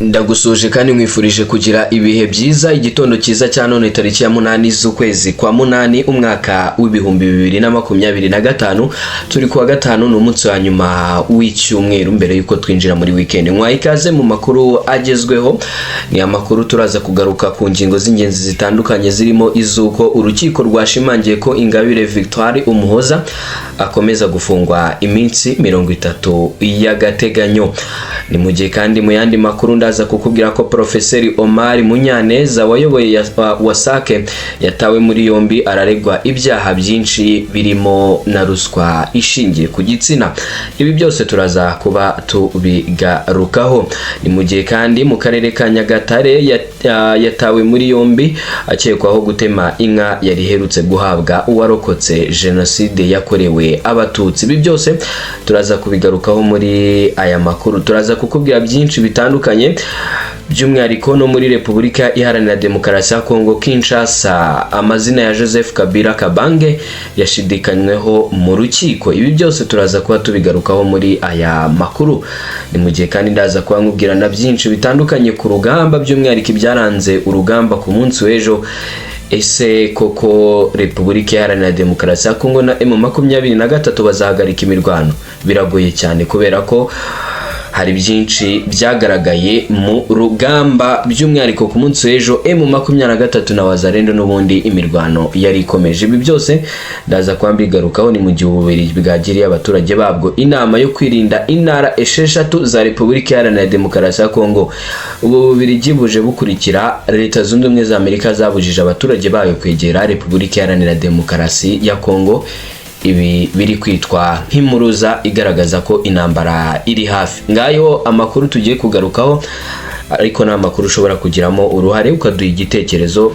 Ndagusuje kandi mwifurije kugira ibihe byiza. Igitondo cyiza cya none tariki ya 8 z'ukwezi kwa 8 umwaka w'ibihumbi 2025. Turi kuwa gatanu n'umunsi wa nyuma w'icyumweru mbere yuko twinjira muri weekend. Ikaze mu makuru agezweho. Ni amakuru turaza kugaruka ku ngingo z'ingenzi zitandukanye zirimo izuko urukiko rwashimangiye ko Ingabire Victoire Umuhoza akomeza gufungwa iminsi 30 y'agateganyo. Ni mu gihe kandi mu yandi makuru ndaza kukubwira ko Profeseri Omar Munyaneza wayoboye Wasake yatawe muri yombi araregwa ibyaha byinshi birimo na ruswa ishingiye ku gitsina. Ibi byose turaza kuba tubigarukaho. Ni mu gihe kandi mu karere ka Nyagatare yatawe muri yombi akekwaho gutema inka yari herutse guhabwa uwarokotse jenoside yakorewe abatutsi. Ibi byose turaza kubigarukaho muri aya makuru. Turaza kukubwira byinshi bitandukanye by'umwihariko no muri Repubulika Iharanira Demokarasi ya Kongo Kinshasa amazina ya Joseph Kabila Kabange yashidikanyweho mu rukiko. Ibi byose turaza kuba tubigarukaho muri aya makuru. Ni mu gihe kandi ndaza kuba nkubwira na byinshi bitandukanye ku rugamba by'umwihariko byaranze urugamba ku munsi w'ejo. Ese koko Repubulika Iharanira Demokarasi ya Kongo na M23 bazahagarika imirwano? Biragoye cyane kubera ko hari byinshi byagaragaye mu rugamba by'umwihariko ku munsi w'ejo. M23 na Wazalendo n'ubundi imirwano yari ikomeje. Ibi byose ndaza kwambigarukaho. Ni mu gihe Ububiligi bwagiriye abaturage babwo inama yo kwirinda intara 6 za Repubulika Iharanira Demokarasi ya Kongo. Ububiligi buje bukurikira Leta Zunze Ubumwe za Amerika zabujije abaturage bayo kwegera Repubulika Iharanira Demokarasi ya Kongo. Ibi biri kwitwa nk'impuruza igaragaza ko intambara iri hafi. Ngayo amakuru tugiye kugarukaho, ariko na makuru ushobora kugiramo uruhare ukaduha igitekerezo,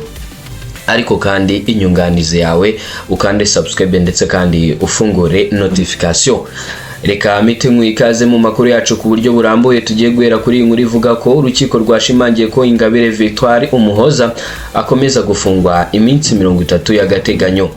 ariko kandi inyunganizi yawe ukande subscribe ndetse kandi ufungure notification. Reka mite ikaze mu makuru yacu ku buryo burambuye. Tugiye guhera kuri inkuru ivuga ko urukiko rwashimangiye ko Ingabire Victoire Umuhoza akomeza gufungwa iminsi 30 y'agateganyo.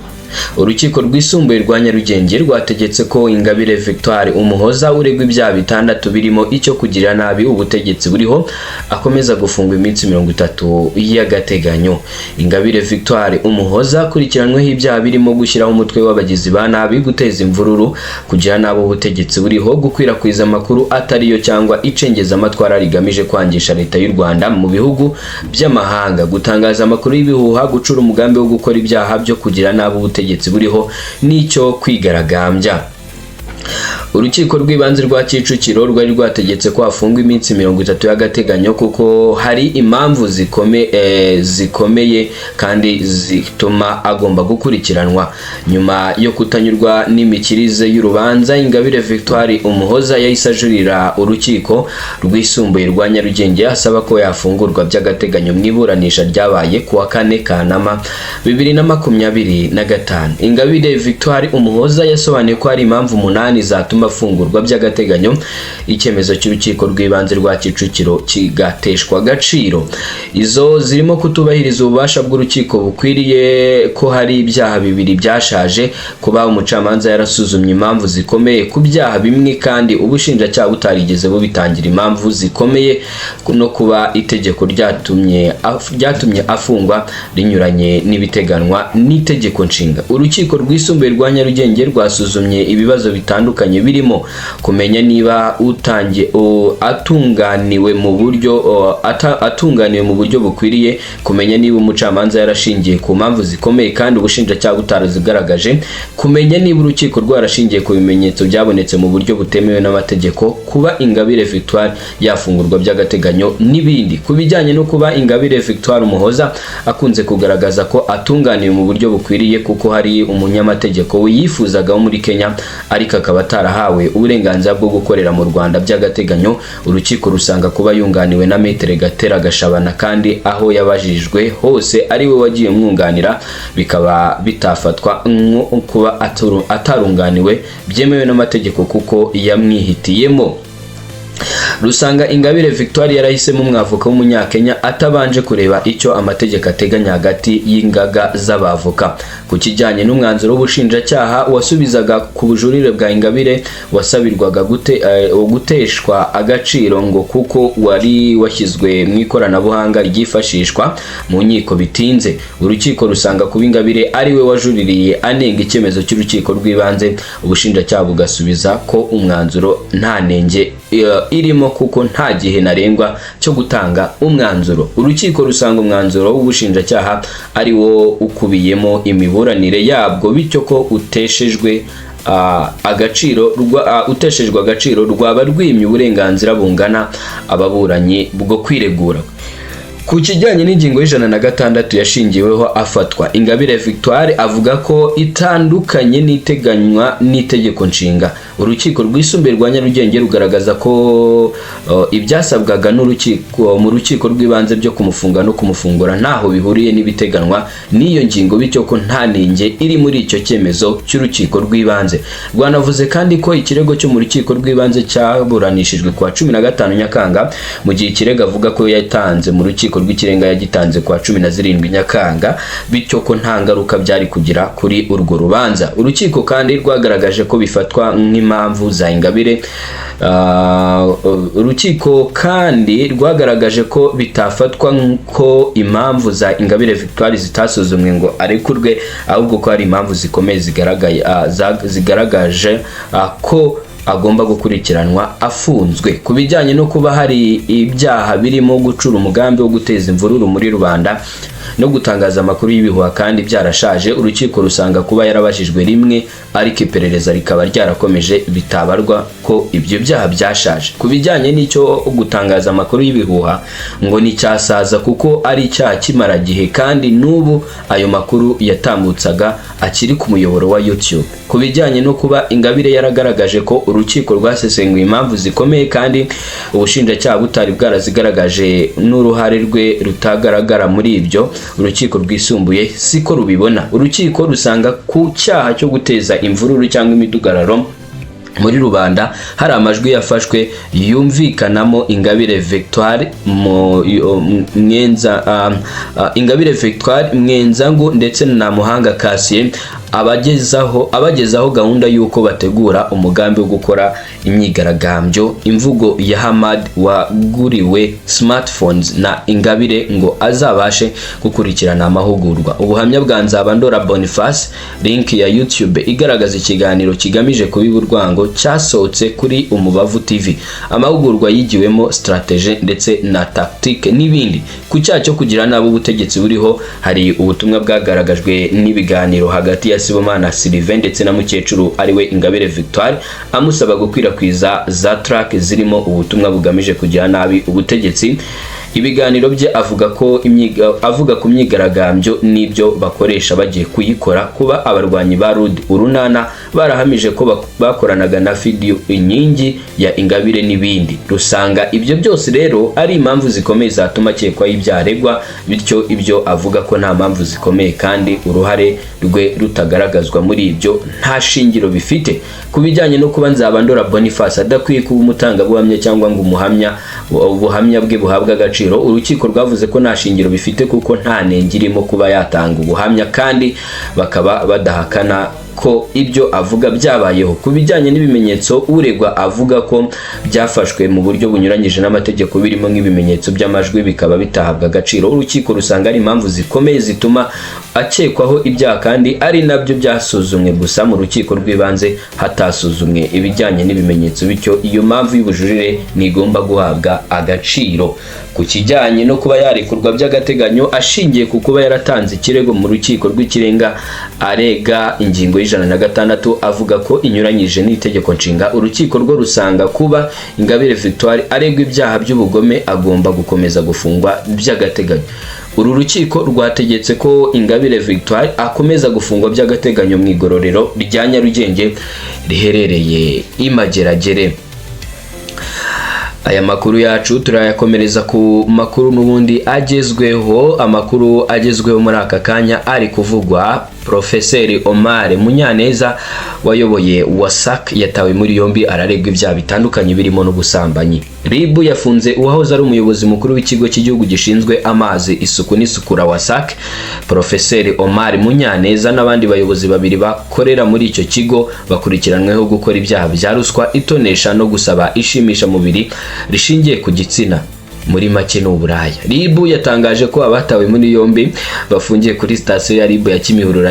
Urukiko rwisumbuye rwa Nyarugenge rwategetse ko Ingabire Victoire Umuhoza uregwa ibyaha bitandatu birimo icyo kugira nabi ubutegetsi buriho akomeza gufungwa iminsi 30 y'agateganyo. Ingabire Victoire Umuhoza akurikiranweho ibyaha birimo gushyiraho umutwe w'abagizi ba nabi, guteza imvururu, kugira nabi ubutegetsi buriho, gukwirakwiza amakuru atariyo cyangwa icengeza amatwara rigamije kwangisha leta y'u Rwanda mu bihugu by'amahanga, gutangaza amakuru y'ibihuha, gucura umugambi wo gukora ibyaha byo kugira nabi ubutegetsi buriho n'icyo kwigaragambya. Urukiko rw'ibanze rwa Kicukiro rwari rwategetse ko afungwa iminsi 30 y'agateganyo kuko hari impamvu zikomeye kandi zituma agomba gukurikiranwa. Nyuma yo kutanyurwa n'imikirize y'urubanza, Ingabire Victoire Umuhoza yahise ajurira urukiko rwisumbuye rwa Nyarugenge asaba ko yafungurwa by'agateganyo mu iburanisha ryabaye kuwa 4 Kanama 2025. Ingabire Victoire Umuhoza yasobanuye ko hari impamvu 8 zatuma afungurwa by'agateganyo. Icyemezo cy'urukiko rw'ibanze rwa Kicukiro kigateshwa agaciro. Izo zirimo kutubahiriza ububasha bw'urukiko bukwiriye, ko hari ibyaha bibiri byashaje, kuba umucamanza yarasuzumye impamvu zikomeye ku byaha bimwe kandi ubushinjacyaha butarigeze bubitangira impamvu zikomeye, no kuba itegeko ryatumye afungwa rinyuranye n'ibiteganwa n'itegeko nshinga. Urukiko rwisumbuye rwa Nyarugenge rwasuzumye ibibazo bitandukanye birimo kumenya niba atunganiwe mu buryo bukwiriye, kumenya niba umucamanza yarashingiye ku mpamvu zikomeye kandi ubushinjacyaha butarazigaragaje, kumenya niba urukiko rwarashingiye ku bimenyetso byabonetse mu buryo butemewe n'amategeko, kuba Ingabire Victoire yafungurwa by'agateganyo n'ibindi. Ku bijyanye no kuba Ingabire Victoire Umuhoza akunze kugaragaza ko atunganiwe mu buryo bukwiriye kuko hari umunyamategeko wiyifuzaga wo muri Kenya ariko akaba atarahawe uburenganzira bwo gukorera mu Rwanda by'agateganyo. Urukiko rusanga kuba yunganiwe na Maître Gatera Gashabana kandi aho yabajijwe hose ari we wagiye mwunganira, bikaba bitafatwa nko kuba atarunganiwe byemewe n'amategeko kuko yamwihitiyemo. rusanga Ingabire Victoire yarahisemo umwavoka w'umunyakenya atabanje kureba icyo amategeko ateganya hagati y'ingaga z'abavoka. Ku kijyanye n'umwanzuro w'ubushinjacyaha wasubizaga ku bujurire bwa Ingabire wasabirwaga guteshwa agaciro ngo kuko wari washyizwe mu ikoranabuhanga ryifashishwa mu nkiko bitinze. Urukiko rusanga kuba Ingabire ari we wajuririye anenga icyemezo cy'urukiko rw'ibanze, ubushinjacyaha bugasubiza ko umwanzuro nta nenge irimo kuko nta gihe narengwa cyo gutanga umwanzuro. Urukiko rusanga umwanzuro w'ubushinjacyaha ari wo ukubiyemo imiburanire yabwo, bityo ko uteshejwe agaciro rwaba rwimye uburenganzira bungana ababuranyi bwo kwiregura. Ku kijyanye n'ingingo y'106 yashingiweho afatwa, Ingabire Victoire avuga ko itandukanye n'iteganywa n'itegeko nshinga. Urukiko rwisumbuye rwa Nyarugenge rugaragaza ko ibyasabwaga n'urukiko mu rukiko rw'ibanze byo kumufunga no kumufungura ntaho bihuriye n'ibiteganywa n'iyo ngingo, bityo ko nta nenge iri muri icyo cyemezo cy'urukiko rw'ibanze. Rwanavuze kandi ko ikirego cyo mu rukiko rw'ibanze cyaburanishijwe kwa 15 Nyakanga, mu gihe ikirego avuga ko yatanze mu rukiko rw'ikirenga yagitanze kwa 17 Nyakanga, bityo ko nta ngaruka byari kugira kuri urwo rubanza. Urukiko kandi rwagaragaje ko bifatwa nk'impamvu za Ingabire. Urukiko kandi rwagaragaje ko bitafatwa ko impamvu za Ingabire Victoire zitasuzumwe ngo arekurwe, ahubwo ko hari impamvu zikomeye zigaragaje ko agomba gukurikiranwa afunzwe. Ku bijyanye no kuba hari ibyaha birimo gucura umugambi wo guteza imvururu muri rubanda no gutangaza amakuru y'ibihuha kandi byarashaje, urukiko rusanga kuba yarabajijwe rimwe ariko iperereza rikaba ryarakomeje bitabarwa ko ibyo byaha byashaje. Ku bijyanye n'icyo gutangaza amakuru y'ibihuha ngo ni cyasaza kuko ari icyaha kimara gihe kandi n'ubu ayo makuru yatambutsaga akiri ku muyoboro wa YouTube. Ku bijyanye no kuba Ingabire yaragaragaje ko urukiko rwasesenguye impamvu zikomeye kandi ubushinjacyaha butari bwarazigaragaje n'uruhare rwe rutagaragara muri ibyo, urukiko rwisumbuye siko rubibona. Urukiko rusanga ku cyaha cyo guteza imvururu cyangwa imidugararo muri rubanda hari amajwi yafashwe yumvikanamo Ingabire Victoire Mwenzangu ndetse na Muhanga Cassien abagezaho gahunda y'uko bategura umugambi wo gukora imyigaragambyo. Imvugo ya Hamad waguriwe smartphones na Ingabire ngo azabashe gukurikirana amahugurwa. Ubuhamya bwa Nzabandora Boniface, link ya YouTube igaragaza ikiganiro kigamije kubiba urwango cyasohotse kuri Umubavu TV. Amahugurwa yigiwemo strategy ndetse na tactique n'ibindi. Ku cyaha cyo kugira nabo ubutegetsi buriho hari ubutumwa bwagaragajwe n'ibiganiro hagati ya Sibomana Sylvain ndetse na mukecuru ariwe Ingabire Victoire amusaba gukwirakwiza za track zirimo ubutumwa bugamije kugira nabi ubutegetsi. Ibiganiro bye avuga ku myigaragambyo n'ibyo bakoresha bagiye kuyikora, kuba abarwanyi ba Rud Urunana barahamije ko bakoranaga na video inkingi ya Ingabire n'ibindi. Rusanga ibyo byose rero ari impamvu zikomeye zatuma akekwa y'ibyaregwa, bityo ibyo avuga ko nta mpamvu zikomeye kandi uruhare rwe rutagaragazwa muri ibyo nta shingiro bifite. Ku bijyanye no kuba Nzabandora Boniface adakwiye kuba umutangabuhamya cyangwa ngo ubuhamya bwe buhabwa agaciro, urukiko rwavuze ko nta shingiro bifite kuko nta nenge irimo kuba yatanga ubuhamya kandi bakaba badahakana ko ibyo avuga byabayeho. Ku bijyanye n'ibimenyetso uregwa avuga ko byafashwe mu buryo bunyuranyije n'amategeko birimo nk'ibimenyetso by'amajwi bikaba bitahabwa agaciro, urukiko rusanga ari impamvu zikomeye zituma akekwaho ibyaha kandi ari nabyo byasuzumwe gusa mu rukiko rw'ibanze hatasuzumwe ibijyanye n'ibimenyetso, bityo iyo mpamvu y'ubujurire nigomba guhabwa agaciro. Ku kijyanye no kuba yarekurwa by'agateganyo ashingiye ku kuba yaratanze ikirego mu rukiko rw'ikirenga arega ingingo y'106 avuga ko inyuranyije n'itegeko nshinga, urukiko rwo rusanga kuba Ingabire Victoire aregwa ibyaha by'ubugome agomba gukomeza gufungwa by'agateganyo. Uru rukiko rwategetse ko Ingabire Victoire akomeza gufungwa by'agateganyo mu igororero rya Nyarugenge riherereye i Mageragere. Aya makuru yacu turayakomereza ku makuru n'ubundi agezweho. Amakuru agezweho muri aka kanya ari kuvugwa Profeseri Omar Munyaneza wayoboye WASAC yatawe muri yombi araregwa ibyaha bitandukanye birimo n'ubusambanyi. RIB yafunze uwahoze ari umuyobozi mukuru w'ikigo cy'igihugu gishinzwe amazi, isuku n'isukura WASAC, Profeseri Omar Munyaneza n'abandi bayobozi babiri bakorera muri icyo kigo bakurikiranweho gukora ibyaha bya ruswa, itonesha no gusaba ishimisha mubiri rishingiye ku gitsina, muri make n'uburaya. RIB yatangaje ko abatawe muri yombi bafungiye kuri sitasiyo ya RIB ya Kimihurura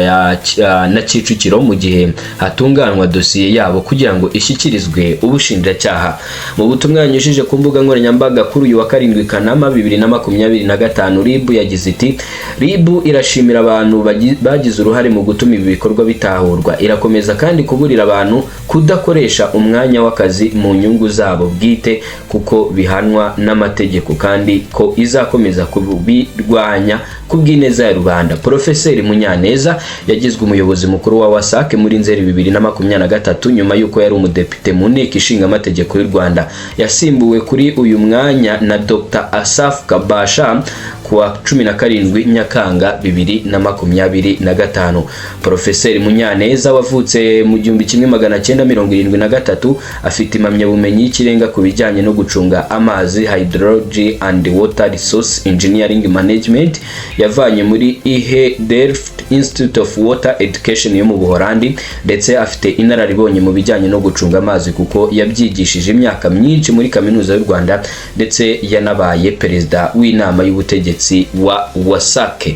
na Kicukiro mu gihe hatunganwa dosiye yabo kugira ngo ishyikirizwe ubushinjacyaha. Mu butumwa yanyujije ku mbuga nkoranyambaga kuri uyu wa 7 Kanama 2025, RIB yagize iti: RIB irashimira abantu bagize uruhare mu gutuma ibi bikorwa bitahurwa. Irakomeza kandi kuburira abantu kudakoresha umwanya w'akazi mu nyungu zabo bwite kuko bihanwa n'amategeko, kandi ko izakomeza kubirwanya kubw'ineza ya rubanda. Profeseri Munyaneza yagizwe umuyobozi mukuru wa WASAC muri Nzeri 2023 nyuma yuko yari umudepite mu nteko ishinga amategeko y'u Rwanda. Yasimbuwe kuri uyu mwanya na Dr. Asaf Kabasha kuwa 17 Nyakanga 2025. Profeseri Munyaneza wavutse mu 1973 afite impamyabumenyi y'ikirenga ku bijyanye no gucunga amazi, hydrology and water resource engineering management, yavanye muri IHE Delft Institute of Water Education yo mu Buholandi, ndetse afite inararibonye mu bijyanye no gucunga amazi kuko yabyigishije imyaka myinshi muri kaminuza y'u Rwanda, ndetse yanabaye perezida w'inama y'ubutegetsi wa WASAC.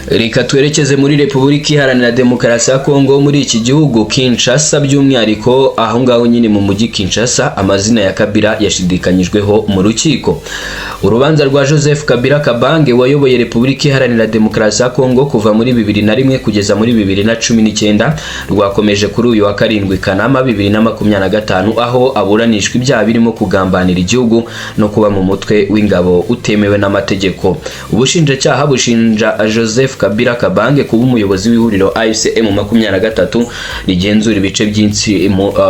Reka twerekeze muri Repubulika Iharanira Demokarasi ya Kongo, muri iki gihugu Kinshasa, by'umwihariko aho ngaho nyine mu mujyi Kinshasa. Amazina ya Kabila yashidikanyijweho mu rukiko. Urubanza rwa Joseph Kabila Kabange wayoboye Repubulika Iharanira Demokarasi ya Kongo kuva muri 2001 kugeza muri 2019 rwakomeje kuri uyu wa 7 Kanama 2025, aho aburanishwa ibyaha birimo kugambanira igihugu no kuba mu mutwe w'ingabo utemewe n'amategeko. Ubushinjacyaha bushinja Joseph Kabila Kabange kuba umuyobozi w'ihuriro AFCM 23 rigenzura ibice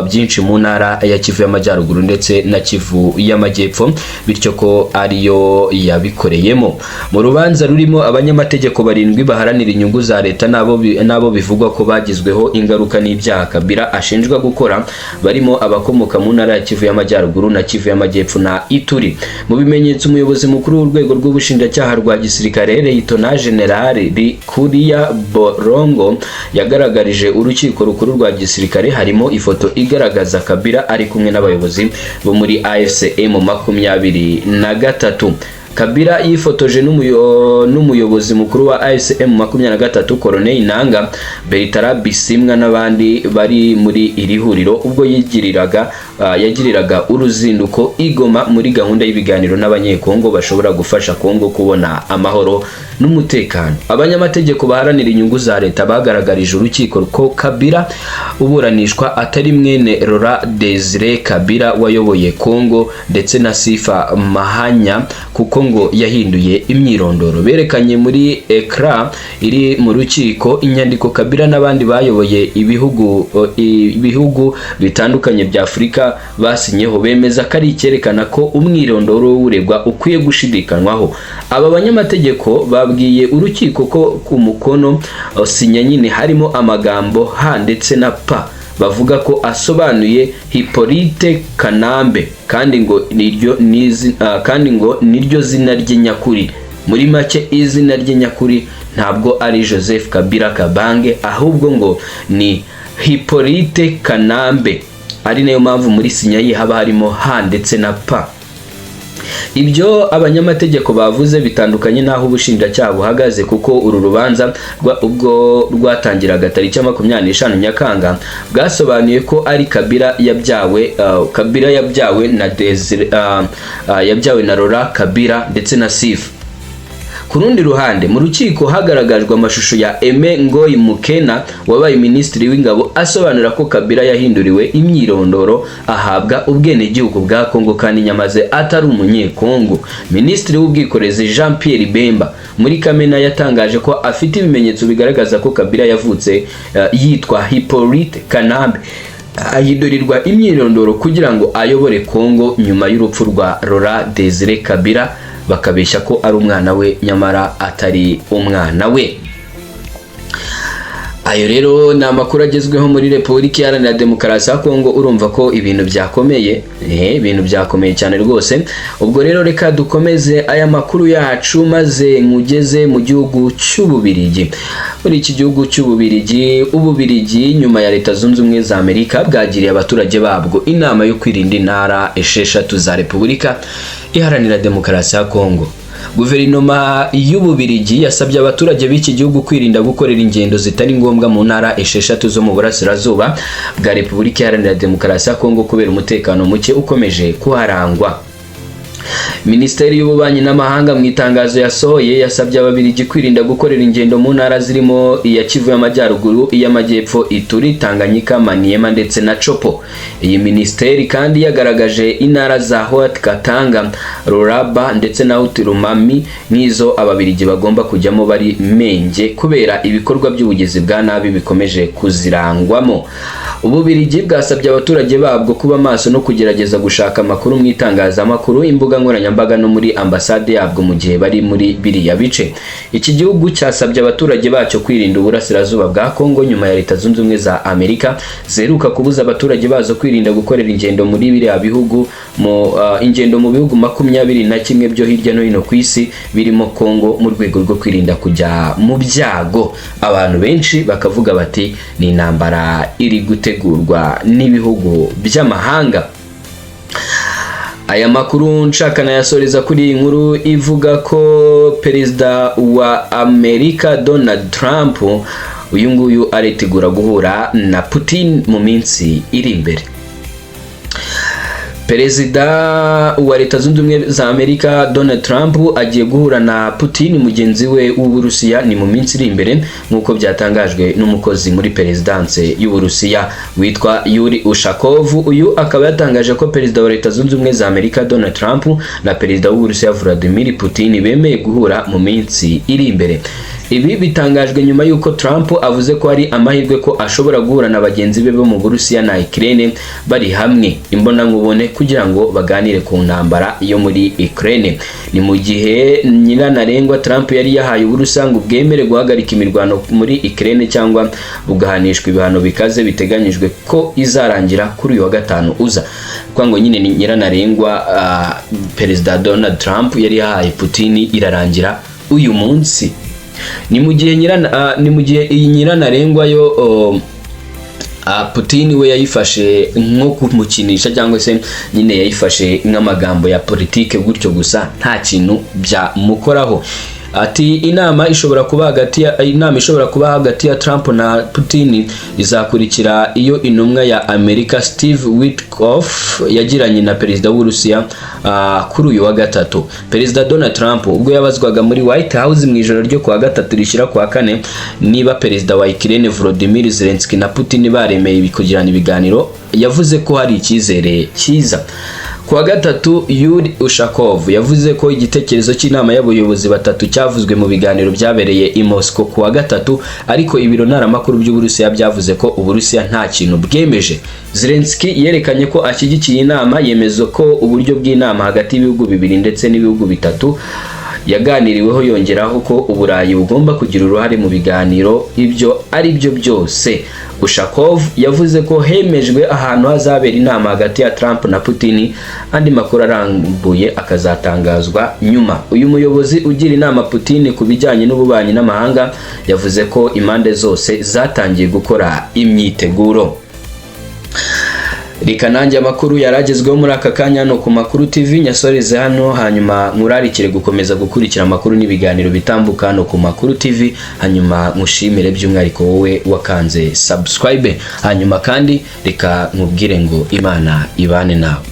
byinshi mu ntara ya Kivu y'Amajyaruguru ndetse na Kivu y'Amajyepfo, bityo ko ariyo yabikoreyemo. Mu rubanza rurimo abanyamategeko 7 baharanira inyungu za leta nabo bivugwa ko bagizweho ingaruka n'ibyaha Kabila ashinjwa gukora, barimo abakomoka mu ntara ya Kivu y'Amajyaruguru na Kivu y'Amajyepfo na Ituri. Mu bimenyetso umuyobozi mukuru w'urwego rw'ubushinjacyaha rwa gisirikare Leyitona General Kuriya Borongo yagaragarije urukiko rukuru rwa gisirikare harimo ifoto igaragaza Kabila ari kumwe n'abayobozi bo muri AFCM 23. Kabila yifotoje n'umuyobozi mukuru wa AFCM 23 Colonel Nanga Bertrand Bisimwa n'abandi bari muri iri huriro ubwo yagiriraga uruzinduko igoma muri gahunda y'ibiganiro n'abanyekongo bashobora gufasha Kongo kubona amahoro n'umutekano. Abanyamategeko baharanira inyungu za leta bagaragarije urukiko ko Kabila uburanishwa atari mwene Laurent Desire Kabila wayoboye Kongo ndetse na Sifa Mahanya kuko ngo yahinduye imyirondoro. Berekanye muri ekra iri mu rukiko inyandiko Kabila n'abandi bayoboye ibihugu bitandukanye bya Afurika basinyeho, bemeza ko ari icyerekana ko umwirondoro w'uregwa ukwiye gushidikanwaho. Aba banyamategeko babwiye urukiko ko ku mukono sinya nyine harimo amagambo H ndetse na P bavuga ko asobanuye Hippolyte Kanambe kandi ngo niryo zina ry'inyakuri. Muri make izina ry'inyakuri ntabwo ari Joseph Kabila Kabange ahubwo ngo ni Hippolyte Kanambe, ari nayo mpamvu muri sinya ye haba harimo H ndetse na P. Ibyo abanyamategeko bavuze bitandukanye naho ubushinjacyaha buhagaze kuko uru rubanza ubwo rwatangiraga tariki 25 Nyakanga bwasobanuye ko ari Kabila yabyawe na Desire yabyawe na Laurent Kabila ndetse na Sifa. Ku rundi ruhande mu rukiko hagaragajwe amashusho ya Aime Ngoyi Mukena wabaye minisitiri w'ingabo asobanura ko Kabila yahinduriwe imyirondoro ahabwa ubwenegihugu bwa Kongo kandi nyamaze atari umunyekongo. Minisitiri w'ubwikorezi Jean Pierre Bemba muri Kamena yatangaje ko afite ibimenyetso bigaragaza ko Kabila yavutse yitwa Hippolyte Kanambe ahindurirwa imyirondoro kugira ngo ayobore Kongo nyuma y'urupfu rwa Laurent Desire Kabila, bakabeshya ko ari umwana we nyamara atari umwana we. Ayo rero ni amakuru agezweho muri Repubulika Iharanira Demokarasi ya Kongo. Urumva ko ibintu byakomeye, ibintu byakomeye cyane rwose. Ubwo rero reka dukomeze aya makuru yacu maze ngugeze mu gihugu cy'Ububirigi. Muri iki gihugu cy'Ububirigi, Ububirigi nyuma ya Leta Zunze Ubumwe za Amerika bwagiriye abaturage babwo inama yo kwirinda intara 6 za Repubulika Iharanira Demokarasi ya Kongo. Guverinoma y'Ububirigi yasabye abaturage b'iki gihugu kwirinda gukorera ingendo zitari ngombwa mu ntara 6 zo mu burasirazuba bwa Repubulika Iharanira Demokarasi ya Kongo kubera umutekano muke ukomeje kuharangwa. Minisiteri y'Ububanyi n'Amahanga mu itangazo yasohoye yasabye ababirigi kwirinda gukorera ingendo mu ntara zirimo iya Kivu y'Amajyaruguru, iy'Amajyepfo, Ituri, Tanganyika, Maniema ndetse na Chopo. Iyi minisiteri kandi yagaragaje intara za Haut-Katanga, Lualaba ndetse na Haut-Lomami nk'izo ababirigi bagomba kujyamo bari menge kubera ibikorwa by'ubugizi bwa nabi bikomeje kuzirangwamo. Ububirigi bwasabye abaturage babwo kuba maso no kugerageza gushaka amakuru mu itangazamakuru, imbuga nkoranyambaga no muri ambasade yabwo mu gihe bari muri biriya bice. Iki gihugu cyasabye abaturage bacyo kwirinda uburasirazuba bwa Kongo nyuma ya Leta Zunze Ubumwe za Amerika zeruka kubuza abaturage bazo kwirinda gukorera ingendo muri biriya bihugu ingendo mu bihugu 21 byo hirya no hino ku isi birimo Kongo mu rwego rwo kwirinda kujya mu byago. Abantu benshi bakavuga bati ni intambara iri gutegurwa n'ibihugu by'amahanga. Aya makuru nshakana yasoreza kuri inkuru ivuga ko Perezida wa Amerika Donald Trump uyu nguyu aritegura guhura na Putin mu minsi iri imbere. Perezida wa Leta Zunze Ubumwe za Amerika Donald Trump agiye guhura na Putin mugenzi we w'Uburusiya ni mu minsi iri imbere nkuko byatangajwe n'umukozi muri Perezidanse y'Uburusiya witwa Yuri Ushakov. Uyu akaba yatangaje ko Perezida wa Leta Zunze Ubumwe za Amerika Donald Trump na Perezida w'Uburusiya Vladimir Putin bemeye guhura mu minsi iri imbere. Ibi bitangajwe nyuma yuko Trump avuze ko ari amahirwe ko ashobora guhura na bagenzi be bo mu Burusiya na Ukraine bari hamwe imbona nkubone kugira ngo baganire ku ntambara yo muri Ukraine. Ni mu gihe nyirantarengwa Trump yari yahaye Uburusiya ngo bwemere guhagarika imirwano muri Ukraine cyangwa bugahanishwa ibihano bikaze biteganyijwe ko izarangira kuri uyu wa gatanu uza. Kwa ngo nyine ni nyirantarengwa Perezida Donald Trump yari yahaye Putin irarangira uyu munsi. Ni mu gihe iyi nyirantarengwa yo Putin we yayifashe nko kumukinisha cyangwa se nyine yayifashe nk'amagambo ya politike gutyo gusa nta kintu byamukoraho. Ati inama ishobora kuba hagati ya Trump na Putin izakurikira iyo intumwa ya Amerika Steve Witkoff yagiranye na Perezida w'Uburusiya kuri uyu wa gatatu. Perezida Donald Trump ubwo yabazwaga muri White House mu ijoro ryo kuwa gatatu rishyira kuwa kane niba Perezida wa Ukraine Volodymyr Zelensky na Putin baremeye kugirana ibiganiro, yavuze ko hari icyizere cyiza. Kuwa gatatu Yuri Ushakov yavuze ko igitekerezo cy'inama y'abayobozi batatu cyavuzwe mu biganiro byabereye i Moscow kuwa gatatu, ariko ibiro ntaramakuru by'Uburusiya byavuze ko Uburusiya nta kintu bwemeje. Zelensky yerekanye ko ashyigikiye inama, yemeza ko uburyo bw'inama hagati y'ibihugu bibiri ndetse n'ibihugu bitatu yaganiriweho, yongeraho ko Uburayi bugomba kugira uruhare mu biganiro ibyo ari byo byose. Ushakov yavuze ko hemejwe ahantu hazabera inama hagati ya Trump na Putin, andi makuru arambuye akazatangazwa nyuma. Uyu muyobozi ugira inama Putin ku bijyanye n'ububanyi n'amahanga yavuze ko impande zose zatangiye gukora imyiteguro. Reka nanjye amakuru yaragezweho muri aka kanya no ku Makuru TV nyasoreze hano, hanyuma murarikire gukomeza gukurikira amakuru n'ibiganiro bitambuka hano ku Makuru TV, hanyuma mushimire by'umwihariko wowe wakanze subscribe, hanyuma kandi reka nkubwire ngo Imana ibane nawe.